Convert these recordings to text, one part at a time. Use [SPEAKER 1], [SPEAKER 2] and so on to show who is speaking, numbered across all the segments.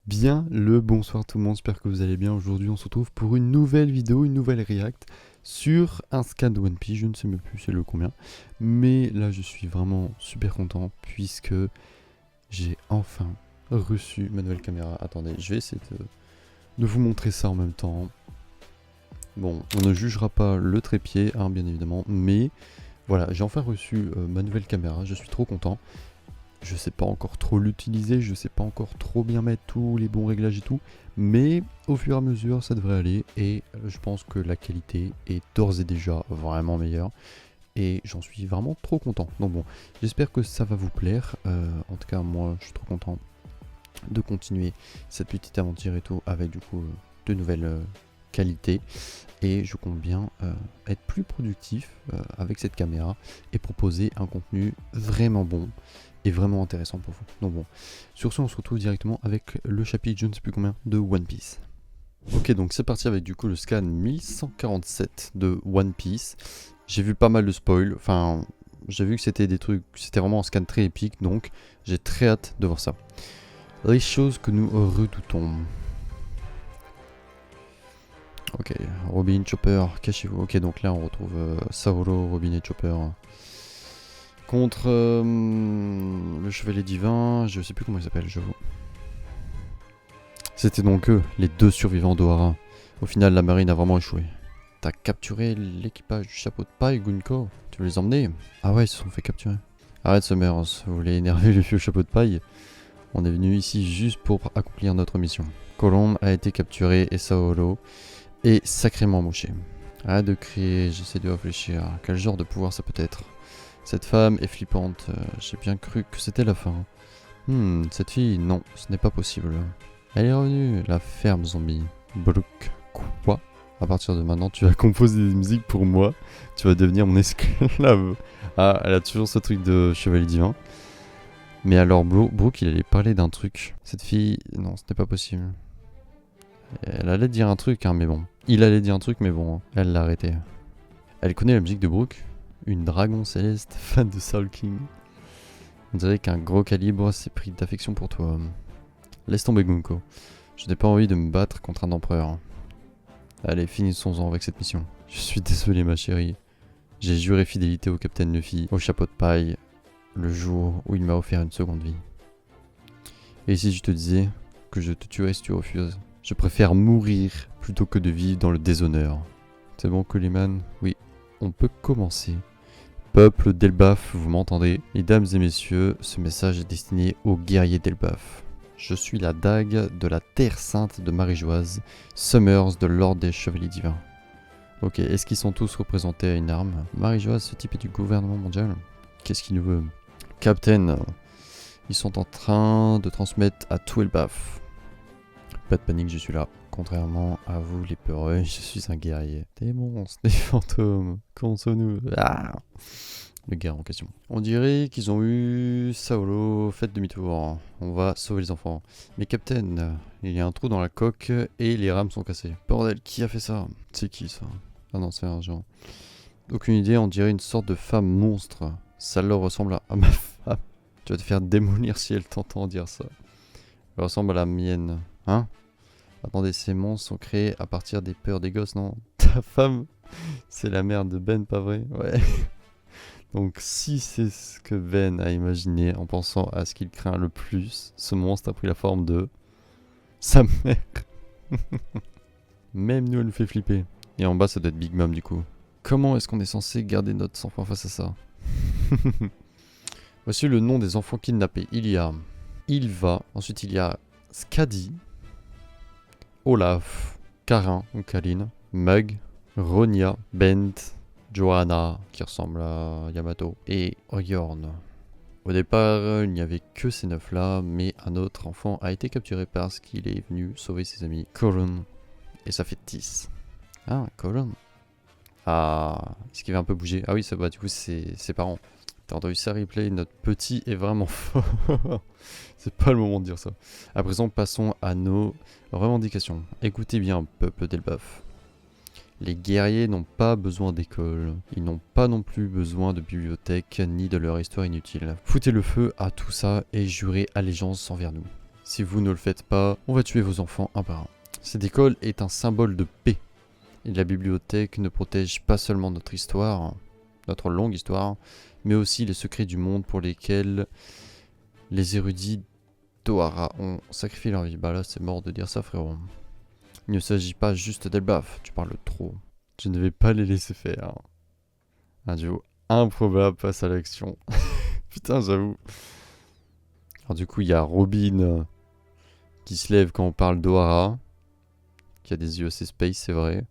[SPEAKER 1] Bien le bonsoir tout le monde, j'espère que vous allez bien. Aujourd'hui on se retrouve pour une nouvelle vidéo, une nouvelle react sur un scan de One Piece, je ne sais même plus c'est le combien. Mais là je suis vraiment super content puisque j'ai enfin reçu ma nouvelle caméra. Attendez, je vais essayer de vous montrer ça en même temps. Bon, on ne jugera pas le trépied, hein, bien évidemment, mais voilà, j'ai enfin reçu ma nouvelle caméra, je suis trop content. Je sais pas encore trop l'utiliser, je sais pas encore trop bien mettre tous les bons réglages et tout, mais au fur et à mesure ça devrait aller et je pense que la qualité est d'ores et déjà vraiment meilleure et j'en suis vraiment trop content. Donc bon, j'espère que ça va vous plaire, en tout cas moi je suis trop content de continuer cette petite aventure et tout avec du coup de nouvelles qualités et je compte bien être plus productif avec cette caméra et proposer un contenu vraiment bon et vraiment intéressant pour vous. Donc bon, sur ce on se retrouve directement avec le chapitre je ne sais plus combien de One Piece. Ok, donc c'est parti avec du coup le scan 1147 de One Piece. J'ai vu pas mal de spoil, enfin j'ai vu que c'était des trucs, c'était vraiment un scan très épique, donc j'ai très hâte de voir ça. Les choses que nous redoutons. Ok, Robin, Chopper, cachez-vous. Ok, donc là on retrouve Saolo, Robin et Chopper contre le chevalier divin, je sais plus comment il s'appelle, j'avoue. C'était donc eux, les deux survivants d'Ohara. Au final, la marine a vraiment échoué. T'as capturé l'équipage du chapeau de paille, Gunko? Tu veux les emmener? Ah ouais, ils se sont fait capturer. Arrête Summers, vous voulez énerver le vieux chapeau de paille? On est venu ici juste pour accomplir notre mission. Colombe a été capturé et Saolo est sacrément mouché. Arrête de crier, j'essaie de réfléchir. Quel genre de pouvoir ça peut être? Cette femme est flippante, j'ai bien cru que c'était la fin. Cette fille, non, ce n'est pas possible. Elle est revenue, la ferme zombie. Brook, quoi? À partir de maintenant, tu vas composer des musiques pour moi, tu vas devenir mon esclave. Ah, elle a toujours ce truc de chevalier divin. Mais alors, Brook, il allait parler d'un truc. Cette fille, non, ce n'est pas possible. Elle allait dire un truc, hein, mais bon. Il allait dire un truc, mais bon, elle l'a arrêté. Elle connaît la musique de Brook? Une dragon céleste, fan de Soul King. On dirait qu'un gros calibre s'est pris d'affection pour toi. Laisse tomber Gunko. Je n'ai pas envie de me battre contre un empereur. Allez, finissons-en avec cette mission. Je suis désolé ma chérie. J'ai juré fidélité au capitaine Luffy, au chapeau de paille, le jour où il m'a offert une seconde vie. Et si je te disais que je te tuerais si tu refuses? Je préfère mourir plutôt que de vivre dans le déshonneur. C'est bon Kuliman? Oui, on peut commencer. Peuple d'Elbaf, vous m'entendez? Mesdames et messieurs, ce message est destiné aux guerriers d'Elbaf. Je suis la dague de la terre sainte de Marie-Joise, Summers de l'ordre des chevaliers divins. Ok, est-ce qu'ils sont tous représentés à une arme? Marie-Joise, ce type est du gouvernement mondial. Qu'est-ce qu'il nous veut? Captain, ils sont en train de transmettre à tout Elbaf. Pas de panique, je suis là. Contrairement à vous les peureux, je suis un guerrier. Des monstres, des fantômes, console-nous. Ah, le guerre en question. On dirait qu'ils ont eu Saolo, faites demi-tour. On va sauver les enfants. Mais Captain, il y a un trou dans la coque et les rames sont cassées. Bordel, qui a fait ça? C'est qui ça? Ah non, c'est un genre. Aucune idée, on dirait une sorte de femme monstre. Ça leur ressemble à ma femme. Tu vas te faire démolir si elle t'entend dire ça. Elle ressemble à la mienne. Hein? Attendez, ces monstres sont créés à partir des peurs des gosses, non? Ta femme, c'est la mère de Ben, pas vrai? Ouais. Donc si c'est ce que Ben a imaginé en pensant à ce qu'il craint le plus, ce monstre a pris la forme de sa mère. Même nous, elle nous fait flipper. Et en bas, ça doit être Big Mom du coup. Comment est-ce qu'on est censé garder notre sang-froid face à ça? Voici le nom des enfants kidnappés. Il y a Ilva, ensuite il y a Skadi, Olaf, Karin ou Kaline, Mug, Ronia, Bent, Johanna qui ressemble à Yamato et Yorn. Au départ, il n'y avait que ces 9 là, mais un autre enfant a été capturé parce qu'il est venu sauver ses amis. Colin. Et ça fait 10. Ah, Colin. Ah, est-ce qu'il va un peu bouger? Ah oui, ça va, du coup, c'est ses parents. T'as entendu ça replay, notre petit est vraiment fort. C'est pas le moment de dire ça. À présent, passons à nos revendications. Écoutez bien, peuple d'Elbaf. Les guerriers n'ont pas besoin d'école. Ils n'ont pas non plus besoin de bibliothèque ni de leur histoire inutile. Foutez le feu à tout ça et jurez allégeance envers nous. Si vous ne le faites pas, on va tuer vos enfants un par un. Cette école est un symbole de paix. Et la bibliothèque ne protège pas seulement notre histoire, notre longue histoire, mais aussi les secrets du monde pour lesquels les érudits d'Ohara ont sacrifié leur vie. Bah là, c'est mort de dire ça, frérot. Il ne s'agit pas juste d'Elbaf, tu parles trop. Je ne vais pas les laisser faire. Un duo improbable face à l'action. Putain, j'avoue. Alors du coup, il y a Robin qui se lève quand on parle d'Ohara, qui a des yeux assez space, c'est vrai.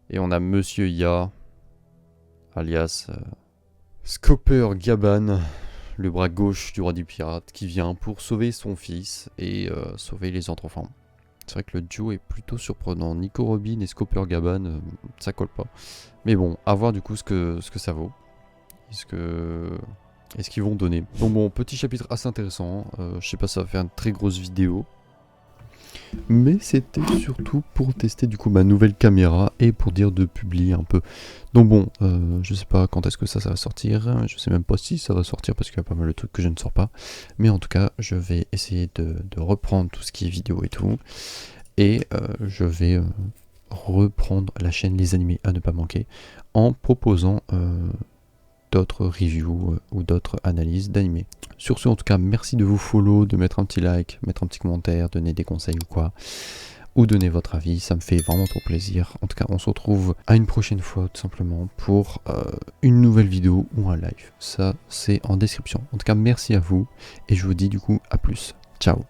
[SPEAKER 1] Et on a Monsieur Ya, alias Scopper Gaban, le bras gauche du roi du pirate, qui vient pour sauver son fils et sauver les autres enfants. C'est vrai que le duo est plutôt surprenant. Nico Robin et Scopper Gaban, ça colle pas. Mais bon, à voir du coup ce que ça vaut. Est-ce qu'ils vont donner. Donc bon, petit chapitre assez intéressant. Je sais pas, ça va faire une très grosse vidéo. Mais c'était surtout pour tester du coup ma nouvelle caméra et pour dire de publier un peu. Donc bon, je sais pas quand est-ce que ça va sortir, je sais même pas si ça va sortir parce qu'il y a pas mal de trucs que je ne sors pas. Mais en tout cas, je vais essayer de reprendre tout ce qui est vidéo et tout. Et je vais reprendre la chaîne Les Animés à ne pas manquer en proposant d'autres reviews ou d'autres analyses d'animés. Sur ce, en tout cas, merci de vous follow, de mettre un petit like, mettre un petit commentaire, donner des conseils ou quoi, ou donner votre avis, ça me fait vraiment trop plaisir. En tout cas, on se retrouve à une prochaine fois, tout simplement, pour une nouvelle vidéo ou un live. Ça, c'est en description. En tout cas, merci à vous, et je vous dis du coup à plus. Ciao.